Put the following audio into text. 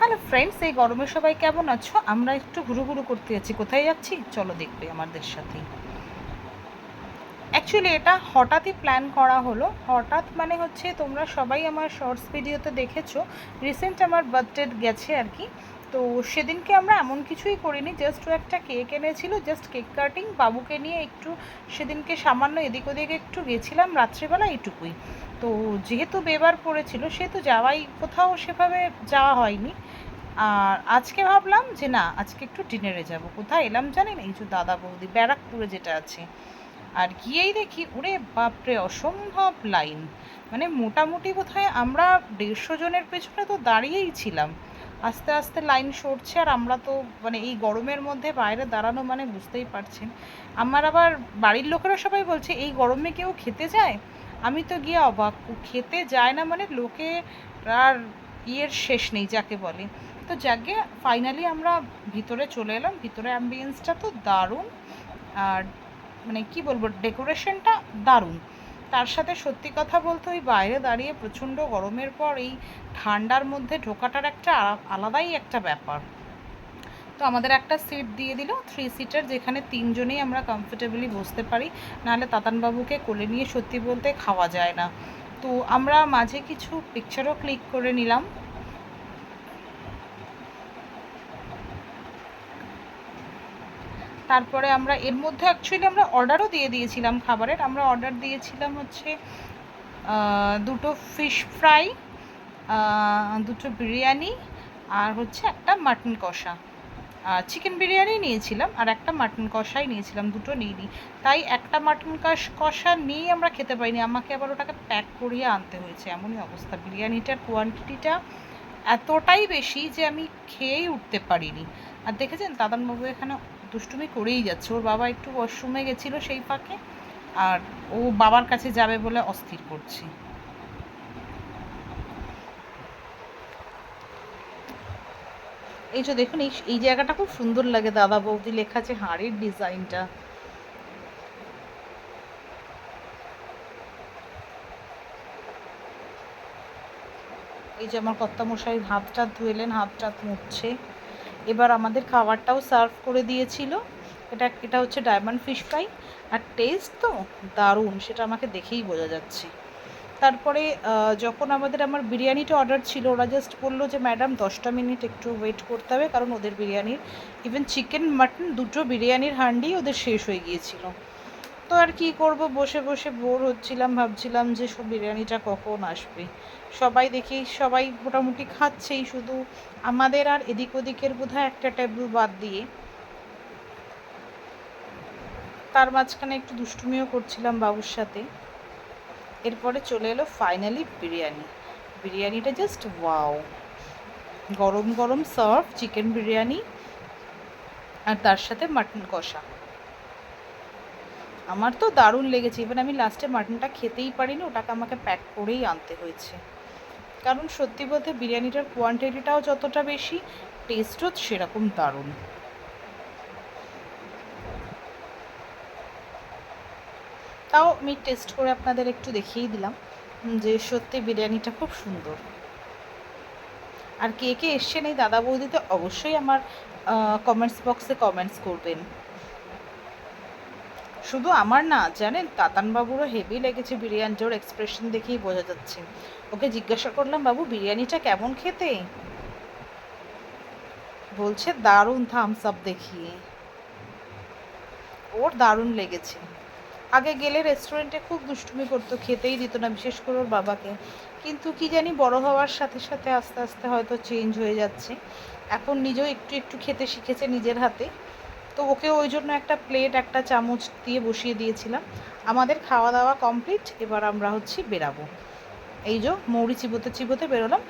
Hello friends, এই গরমে সবাই কেমন আছো? আমরা একটু ঘুরু করতে যাচ্ছি। কোথায় যাচ্ছি চলো দেখবে আমাদের সাথেই। অ্যাকচুয়ালি এটা হঠাৎই প্ল্যান করা হলো। হঠাৎ মানে হচ্ছে, তোমরা সবাই আমার শর্টস ভিডিওতে দেখেছো, রিসেন্ট আমার বার্থডে গেছে আর কি। তো সেদিনকে আমরা এমন কিছুই করিনি, জাস্ট ও একটা কেক এনেছিল, জাস্ট কেক কাটিং, বাবুকে নিয়ে একটু সেদিনকে সামান্য এদিক ওদিকে একটু গেছিলাম রাত্রিবেলা, এইটুকুই। তো যেহেতু বেবার পড়েছিল সেহেতু যাওয়াই কোথাও সেভাবে যাওয়া হয়নি। আর আজকে ভাবলাম যে না, আজকে একটু ডিনারে যাব। কোথায় এলাম জানেন? এই যে দাদা বৌদি ব্যারাকপুরে যেটা আছে। আর গিয়েই দেখি, ওরে বাপরে, অসম্ভব লাইন। মানে মোটামুটি বোধহয় আমরা 150 জনের পেছনে তো দাঁড়িয়েই ছিলাম। আস্তে আস্তে লাইন সরছে, আর আমরা তো মানে এই গরমের মধ্যে বাইরে দাঁড়ানো মানে বুঝতেই পারছেন। আমার আবার বাড়ির লোকেরা সবাই বলছে এই গরমে কেউ খেতে যায়? আমি তো গিয়ে অবাক, খেতে যায় না মানে লোকে আর ইয়ের শেষ নেই যাকে বলে। তো যাকে ফাইনালি আমরা ভিতরে চলে এলাম। ভিতরে অ্যাম্বিয়েন্সটা তো দারুণ। আর মানে কি বলবো, ডেকোরেশনটা দারুণ। তার সাথে সত্যি কথা বলতে ওই বাইরে দাঁড়িয়ে প্রচণ্ড গরমের পর এই ঠান্ডার মধ্যে ঢোকাটার একটা আলাদাই একটা ব্যাপার। তো আমাদের একটা সিট দিয়ে দিল, 3 সিটার, যেখানে 3 জনেই আমরা কমফোর্টেবলি বসতে পারি। নাহলে তাতানবাবুকে কোলে নিয়ে সত্যি বলতে খাওয়া যায় না। তো আমরা মাঝে কিছু পিকচারও ক্লিক করে নিলাম। তারপরে আমরা এর মধ্যে অ্যাকচুয়ালি আমরা অর্ডারও দিয়ে দিয়েছিলাম খাবারের। আমরা অর্ডার দিয়েছিলাম হচ্ছে 2টো ফিশ ফ্রাই, 2টো বিরিয়ানি, আর হচ্ছে একটা মাটন কষা। চিকেন বিরিয়ানি নিয়েছিলাম আর একটা মাটন কষাই নিয়েছিলাম, দুটো নিইনি। তাই একটা মাটন কষা নিয়েই আমরা খেতে পাইনি, আমাকে আবার ওটাকে প্যাক করিয়ে আনতে হয়েছে। এমনই অবস্থা, বিরিয়ানিটার কোয়ান্টিটিটা এতটাই বেশি যে আমি খেয়েই উঠতে পারিনি। আর দেখেছেন দাদানবাবু এখানে দুষ্টুমি করেই যাচ্ছে। ওর বাবা একটু ওয়াশরুমে গেছিলো সেই ফাঁকে, আর ও বাবার কাছে যাবে বলে অস্থির করছে। এই যে দেখুন, এই জায়গাটা খুব সুন্দর লাগে, দাদা বৌদি লেখা আছে, হাড়ির ডিজাইনটা। এই যে আমার কর্তামশাই হাত টাত ধুয়েলেন, হাত টাত মুছছে। এবার আমাদের খাবারটাও সার্ভ করে দিয়েছিল। এটা হচ্ছে ডায়মন্ড ফিশ ফ্রাই। আর টেস্ট তো দারুণ, সেটা আমাকে দেখেই বোঝা যাচ্ছে। তারপরে যখন আমার বিরিয়ানিটা অর্ডার ছিল, ওরা জাস্ট বললো যে ম্যাডাম 10টা মিনিট একটু ওয়েট করতে হবে, কারণ ওদের বিরিয়ানির ইভেন চিকেন মাটন দুটো বিরিয়ানির হান্ডি ওদের শেষ হয়ে গিয়েছিল। তো আর কি করব, বসে বসে বোর হচ্ছিলাম, ভাবছিলাম যে সব বিরিয়ানিটা কখন আসবে। সবাই মোটামুটি খাচ্ছেই, শুধু আমাদের আর এদিক ওদিকের বোধহয় একটা টেবিল বাদ দিয়ে। তার মাঝখানে একটু দুষ্টুমিও করছিলাম বাবুর সাথে। এরপরে চলে এলো ফাইনালি বিরিয়ানিটা জাস্ট ওয়াও। গরম গরম সার্ভ চিকেন বিরিয়ানি, আর তার সাথে মাটন কষা। আমার তো দারুণ লেগেছে। ইভেন আমি লাস্টে মাটনটা খেতেই পারিনি, ওটাকে আমাকে প্যাক করেই আনতে হয়েছে। কারণ সত্যি বলতে বিরিয়ানিটার কোয়ান্টিটিটাও যতটা বেশি, টেস্টও সেরকম দারুণ। তাও আমি টেস্ট করে আপনাদের একটু দেখিয়েই দিলাম যে সত্যি বিরিয়ানিটা খুব সুন্দর। আর কে কে এসছেন এই দাদা বৌদিতে অবশ্যই আমার কমেন্টস বক্সে কমেন্টস করবেন। শুধু আমার না, জানেন তাতানবাবুরও হেভি লেগেছে বিরিয়ানিটা, ওর এক্সপ্রেশন দেখেই বোঝা যাচ্ছে। ওকে জিজ্ঞাসা করলাম, বাবু বিরিয়ানিটা কেমন খেতে? বলছে দারুণ, থামস আপ দেখিয়ে। ওর দারুণ লেগেছে। আগে গেলে রেস্টুরেন্টে খুব দুষ্টুমি করতো, খেতেই দিত না, বিশেষ করে ওর বাবাকে। কিন্তু কি জানি বড় হওয়ার সাথে সাথে আস্তে আস্তে হয়তো চেঞ্জ হয়ে যাচ্ছে। এখন নিজেও একটু একটু খেতে শিখেছে নিজের হাতে। তো ওকে ওই জন্য একটা প্লেট একটা চামচ দিয়ে বসিয়ে দিয়েছিলাম। আমাদের খাওয়া দাওয়া কমপ্লিট, এবার আমরা বেরাবো। এই যে মৌরি চিবোতে চিবোতে বেরোলাম।